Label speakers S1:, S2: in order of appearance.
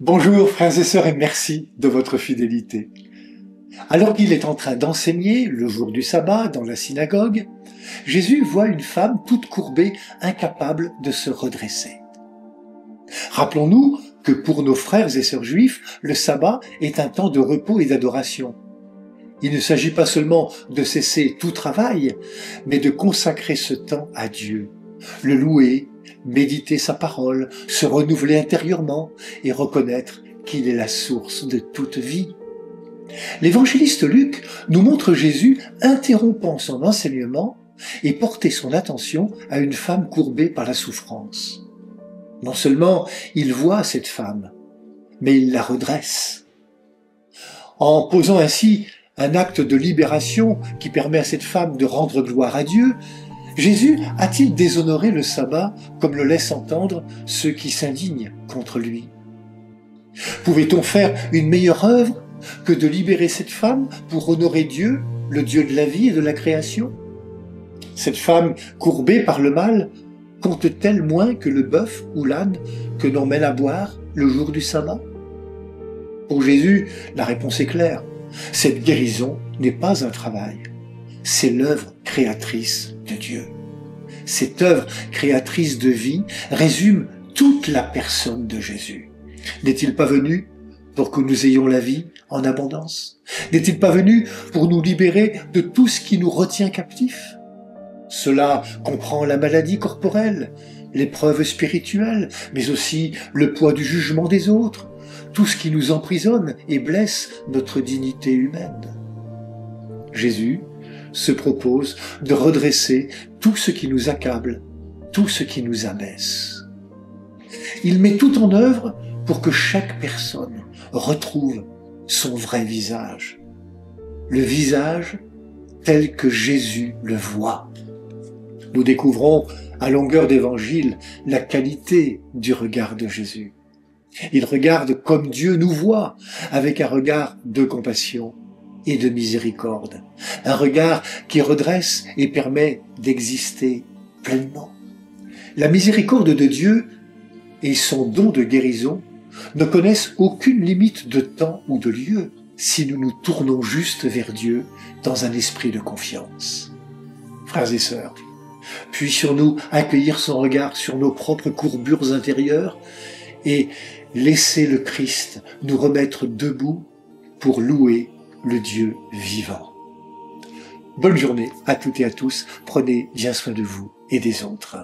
S1: Bonjour frères et sœurs et merci de votre fidélité. Alors qu'il est en train d'enseigner le jour du sabbat dans la synagogue, Jésus voit une femme toute courbée, incapable de se redresser. Rappelons-nous que pour nos frères et sœurs juifs, le sabbat est un temps de repos et d'adoration. Il ne s'agit pas seulement de cesser tout travail, mais de consacrer ce temps à Dieu, le louer, méditer sa parole, se renouveler intérieurement et reconnaître qu'il est la source de toute vie. L'évangéliste Luc nous montre Jésus interrompant son enseignement et porter son attention à une femme courbée par la souffrance. Non seulement il voit cette femme, mais il la redresse. En posant ainsi un acte de libération qui permet à cette femme de rendre gloire à Dieu, Jésus a-t-il déshonoré le sabbat comme le laissent entendre ceux qui s'indignent contre lui? Pouvait-on faire une meilleure œuvre que de libérer cette femme pour honorer Dieu, le Dieu de la vie et de la création? Cette femme courbée par le mal compte-t-elle moins que le bœuf ou l'âne que l'on mène à boire le jour du sabbat? Pour Jésus, la réponse est claire. Cette guérison n'est pas un travail, c'est l'œuvre créatrice de Dieu. Cette œuvre créatrice de vie résume toute la personne de Jésus. N'est-il pas venu pour que nous ayons la vie en abondance? N'est-il pas venu pour nous libérer de tout ce qui nous retient captifs? Cela comprend la maladie corporelle, l'épreuve spirituelle, mais aussi le poids du jugement des autres, tout ce qui nous emprisonne et blesse notre dignité humaine. Jésus se propose de redresser tout ce qui nous accable, tout ce qui nous abaisse. Il met tout en œuvre pour que chaque personne retrouve son vrai visage, le visage tel que Jésus le voit. Nous découvrons à longueur d'évangile la qualité du regard de Jésus. Il regarde comme Dieu nous voit, avec un regard de compassion et de miséricorde, un regard qui redresse et permet d'exister pleinement. La miséricorde de Dieu et son don de guérison ne connaissent aucune limite de temps ou de lieu si nous nous tournons juste vers Dieu dans un esprit de confiance. Frères et sœurs, puissions-nous accueillir son regard sur nos propres courbures intérieures et laisser le Christ nous remettre debout pour louer le Dieu vivant. Bonne journée à toutes et à tous, prenez bien soin de vous et des autres.